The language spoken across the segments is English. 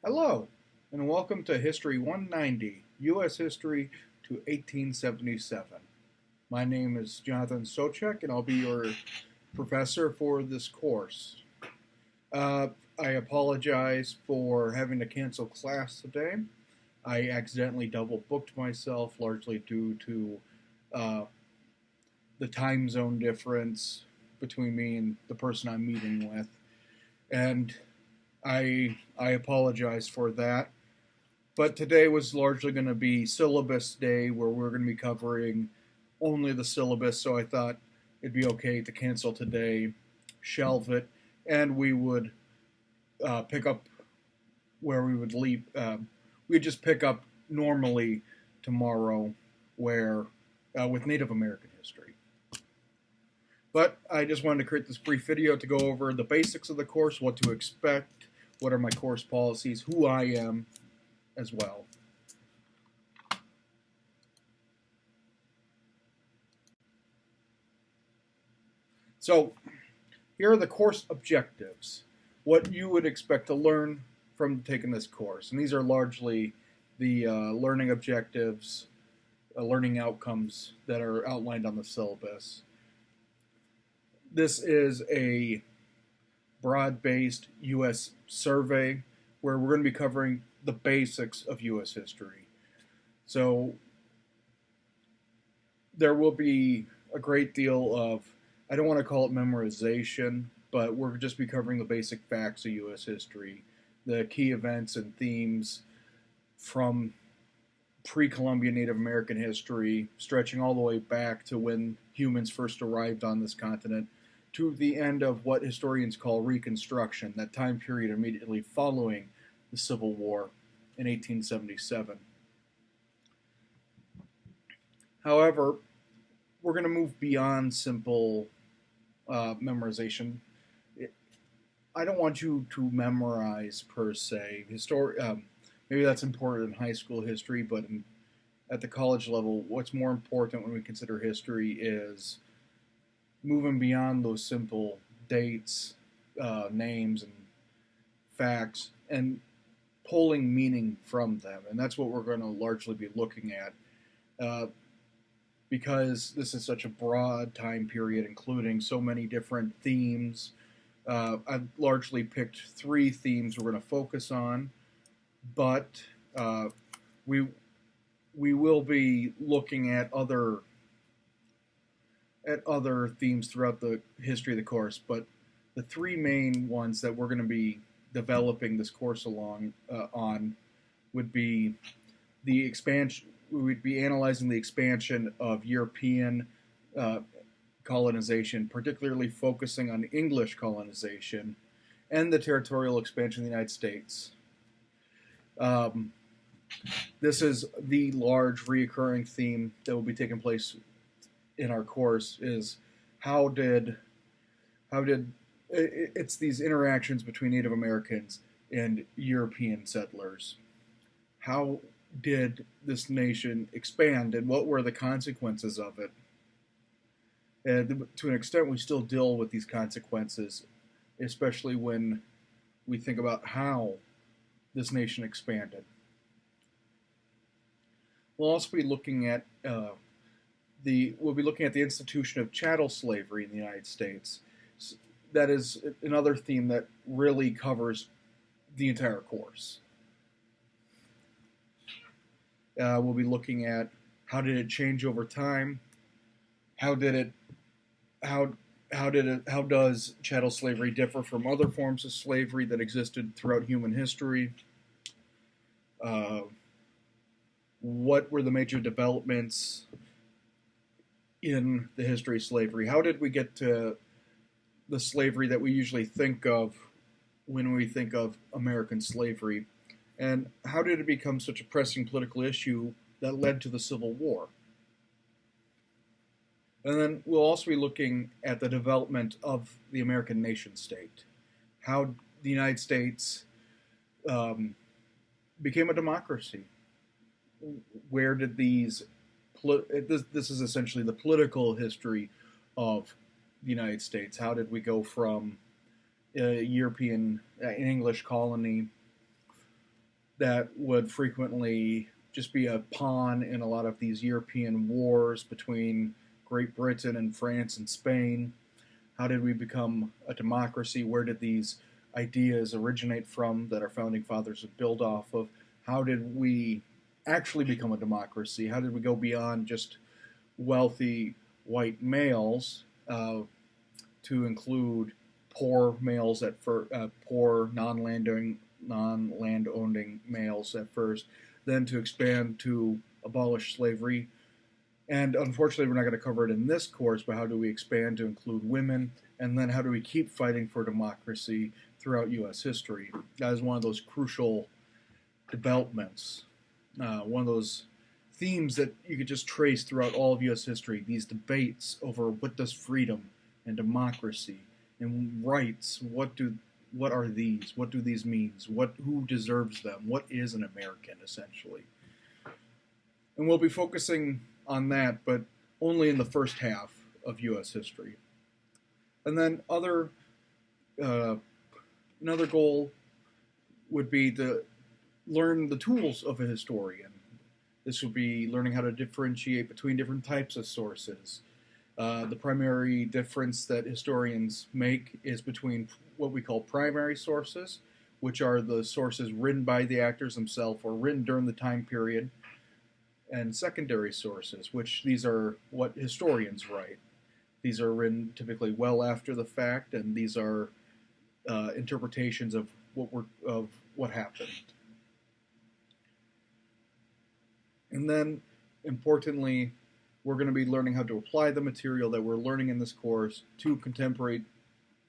Hello, and welcome to History 190, U.S. History to 1877. My name is Jonathan Sochek, and I'll be your professor for this course. I apologize for having to cancel class today. I accidentally double booked myself, largely due to the time zone difference between me and the person I'm meeting with. And I apologize for that. But today was largely going to be syllabus day where we're going to be covering only the syllabus, so I thought it'd be okay to cancel today, shelve it, and we would pick up where we would leave. We'd just pick up normally tomorrow where with Native American history. But I just wanted to create this brief video to go over the basics of the course, what to expect, what are my course policies, who I am as well. So here are the course objectives, what you would expect to learn from taking this course. And these are largely the learning objectives, learning outcomes that are outlined on the syllabus. This is a broad-based U.S. survey where we're going to be covering the basics of U.S. history. So there will be a great deal of, I don't want to call it memorization, but we're just be covering the basic facts of U.S. history, the key events and themes from pre-Columbian Native American history, stretching all the way back to when humans first arrived on this continent, to the end of what historians call Reconstruction, that time period immediately following the Civil War in 1877. However, we're going to move beyond simple memorization. I don't want you to memorize per se. Maybe that's important in high school history, but at the college level, what's more important when we consider history is moving beyond those simple dates, names, and facts, and pulling meaning from them. And that's what we're going to largely be looking at. Because this is such a broad time period, including so many different themes. I've largely picked 3 themes we're going to focus on, but we will be looking at other themes throughout the history of the course. But the 3 main ones that we're going to be developing this course along on would be the expansion. We would be analyzing the expansion of European colonization, particularly focusing on English colonization, and the territorial expansion of the United States. This is the large reoccurring theme that will be taking place in our course, is how did it's these interactions between Native Americans and European settlers. How did this nation expand, and what were the consequences of it? And to an extent, we still deal with these consequences, especially when we think about how this nation expanded. We'll also be looking at the institution of chattel slavery in the United States. That is another theme that really covers the entire course. We'll be looking at how did it change over time? How does chattel slavery differ from other forms of slavery that existed throughout human history? What were the major developments in the history of slavery? How did we get to the slavery that we usually think of when we think of American slavery? And how did it become such a pressing political issue that led to the Civil War? And then we'll also be looking at the development of the American nation state, how the United States became a democracy. Where did this is essentially the political history of the United States. How did we go from European, an English colony, that would frequently just be a pawn in a lot of these European wars between Great Britain and France and Spain. How did we become a democracy? Where did these ideas originate from that our founding fathers would build off of? How did we actually become a democracy? How did we go beyond just wealthy white males to include poor males poor non-land owning males at first, then to expand to abolish slavery. And unfortunately, we're not going to cover it in this course, but how do we expand to include women? And then how do we keep fighting for democracy throughout U.S. history? That is one of those crucial developments, one of those themes that you could just trace throughout all of U.S. history, these debates over what does freedom and democracy and rights, what are these? What do these mean? Who deserves them? What is an American, essentially? And we'll be focusing on that, but only in the first half of U.S. history. And then another goal would be to learn the tools of a historian. This would be learning how to differentiate between different types of sources. The primary difference that historians make is between what we call primary sources, which are the sources written by the actors themselves or written during the time period, and secondary sources, which these are what historians write. These are written typically well after the fact, and these are interpretations of what happened. And then, importantly, we're going to be learning how to apply the material that we're learning in this course to contemporary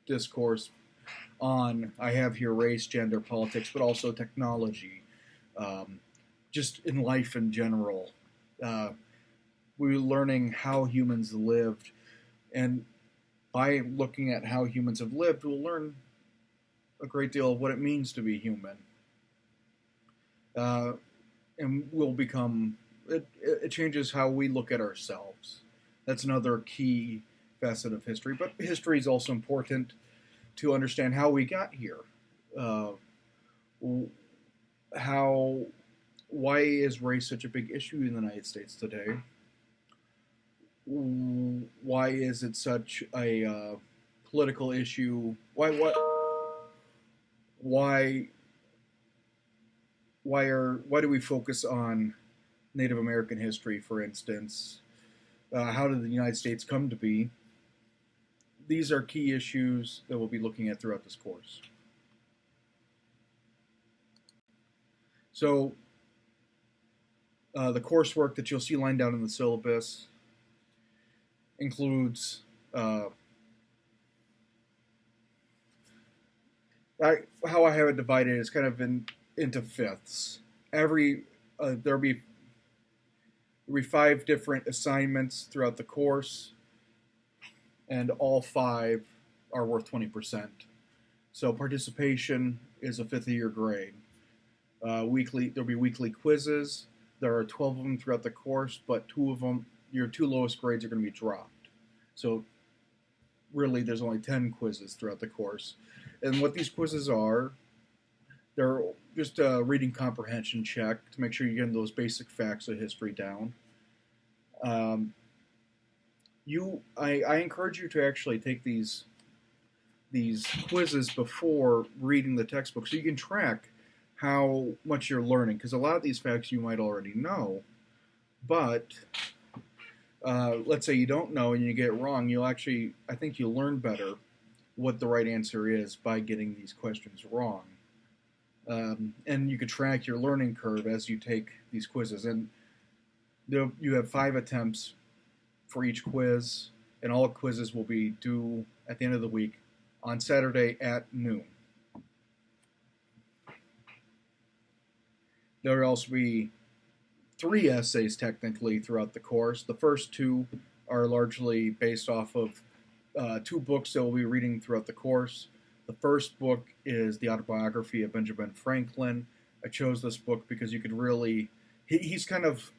discourse on, I have here race, gender, politics, but also technology, just in life in general. We're learning how humans lived, and by looking at how humans have lived, we'll learn a great deal of what it means to be human. And we'll become, it changes how we look at ourselves. That's another key facet of history. But history is also important to understand how we got here. Why is race such a big issue in the United States today? Why is it such a political issue? Why do we focus on Native American history, for instance? How did the United States come to be? These are key issues that we'll be looking at throughout this course. So, the coursework that you'll see lined down in the syllabus includes how I have it divided is kind of into fifths. There'll be 5 different assignments throughout the course, and all 5 are worth 20%. So participation is a fifth-year grade. There'll be weekly quizzes. There are 12 of them throughout the course, but 2 of them, your 2 lowest grades are going to be dropped. So really, there's only 10 quizzes throughout the course. And what these quizzes are, they're just a reading comprehension check to make sure you're getting those basic facts of history down. I encourage you to actually take these quizzes before reading the textbook so you can track how much you're learning, because a lot of these facts you might already know, but let's say you don't know and you get it wrong, I think you'll learn better what the right answer is by getting these questions wrong. And you can track your learning curve as you take these quizzes. And you have 5 attempts for each quiz, and all quizzes will be due at the end of the week on Saturday at noon. There will also be 3 essays technically throughout the course. The first 2 are largely based off of 2 books that we'll be reading throughout the course. The first book is the autobiography of Benjamin Franklin. I chose this book because you could really, he's kind of,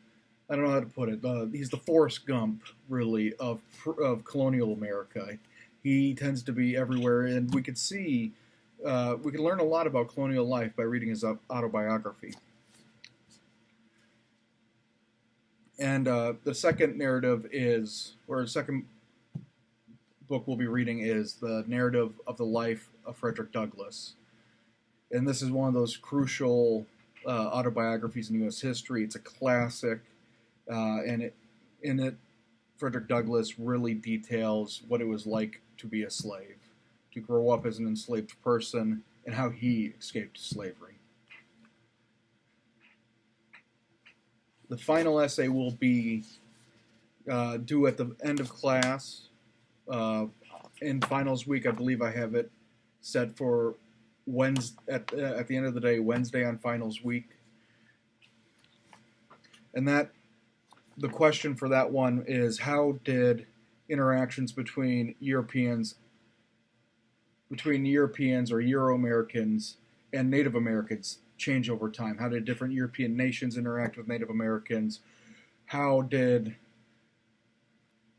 I don't know how to put it, he's the Forrest Gump, really, of colonial America. He tends to be everywhere, and we could see we can learn a lot about colonial life by reading his autobiography. And the second narrative is, or the second book we'll be reading is the narrative of the life of Frederick Douglass. And this is one of those crucial autobiographies in U.S. history. It's a classic, and in it, Frederick Douglass really details what it was like to be a slave, to grow up as an enslaved person, and how he escaped slavery. The final essay will be due at the end of class. In finals week, I believe I have it set for Wednesday, at the end of the day, Wednesday on finals week. And the question for that one is, how did interactions between Europeans or Euro-Americans and Native Americans change over time? How did different European nations interact with Native Americans? How did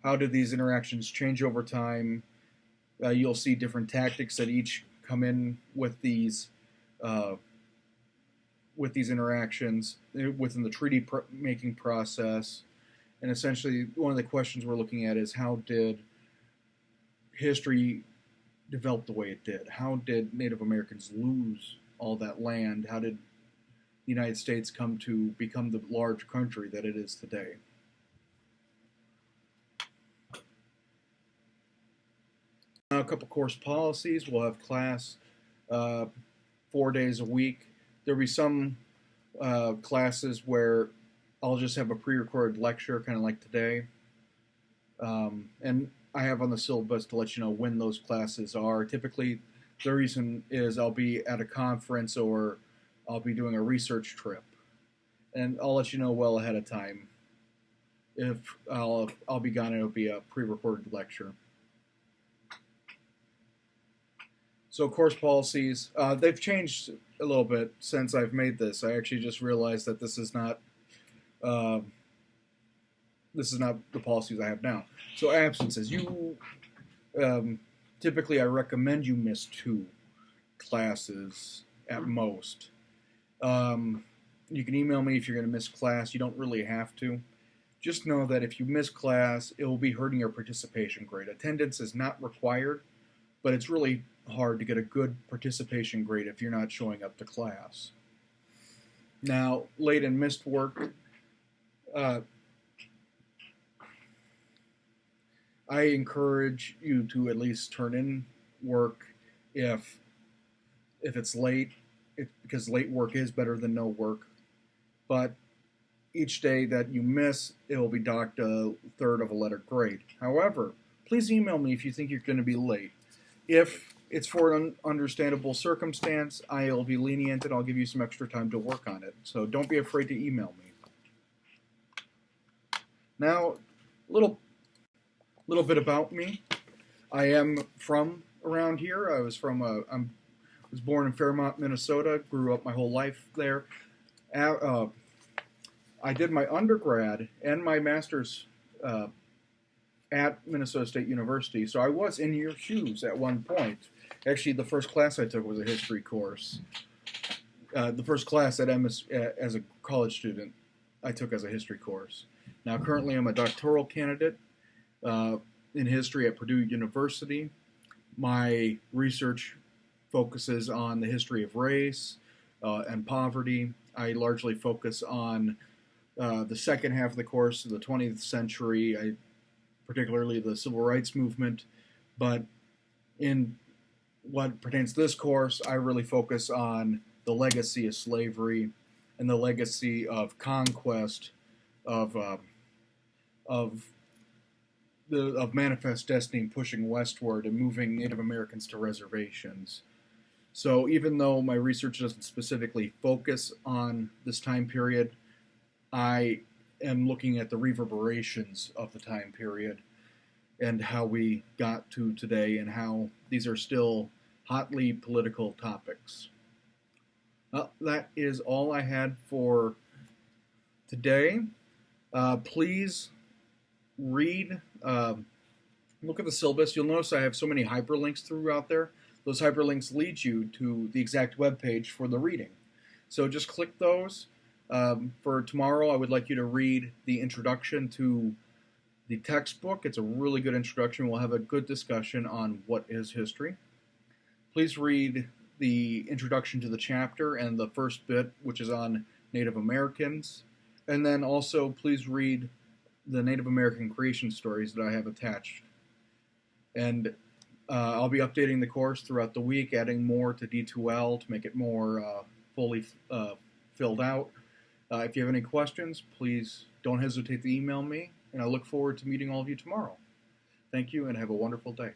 these interactions change over time? You'll see different tactics that each come in with these interactions within the treaty making process. And essentially, one of the questions we're looking at is, how did history develop the way it did? How did Native Americans lose all that land? How did the United States come to become the large country that it is today? Now, a couple course policies. We'll have class 4 days a week. There'll be some classes where I'll just have a pre-recorded lecture, kind of like today. And I have on the syllabus to let you know when those classes are. Typically, the reason is I'll be at a conference or I'll be doing a research trip. And I'll let you know well ahead of time. If I'll be gone, it'll be a pre-recorded lecture. So course policies, they've changed a little bit since I've made this. I actually just realized that this is not the policies I have now. So absences, typically I recommend you miss 2 classes at most. You can email me if you're going to miss class. You don't really have to. Just know that if you miss class, it will be hurting your participation grade. Attendance is not required, but it's really hard to get a good participation grade if you're not showing up to class. Now, late and missed work. I encourage you to at least turn in work if it's late, because late work is better than no work. But each day that you miss, it will be docked a third of a letter grade. However, please email me if you think you're going to be late. If it's for an understandable circumstance, I'll be lenient and I'll give you some extra time to work on it. So don't be afraid to email me. Now, a little bit about me. I am from around here. I was born in Fairmont, Minnesota. Grew up my whole life there. I did my undergrad and my master's at Minnesota State University, so I was in your shoes at one point. Actually, the first class I took was a history course. The first class at as a college student I took as a history course. Now, currently, I'm a doctoral candidate in history at Purdue University. My research focuses on the history of race and poverty. I largely focus on the second half of the course of the 20th century, particularly the Civil Rights Movement. But in what pertains to this course, I really focus on the legacy of slavery and the legacy of conquest of Manifest Destiny pushing westward and moving Native Americans to reservations. So even though my research doesn't specifically focus on this time period, I am looking at the reverberations of the time period and how we got to today and how these are still hotly political topics. Well, that is all I had for today. Please read, look at the syllabus. You'll notice I have so many hyperlinks throughout there. those hyperlinks lead you to the exact web page for the reading. So just click those. For tomorrow, I would like you to read the introduction to the textbook. It's a really good introduction. We'll have a good discussion on what is history. Please read the introduction to the chapter and the first bit, which is on Native Americans. And then also please read the Native American creation stories that I have attached. And I'll be updating the course throughout the week, adding more to D2L to make it more fully filled out. If you have any questions, please don't hesitate to email me, and I look forward to meeting all of you tomorrow. Thank you, and have a wonderful day.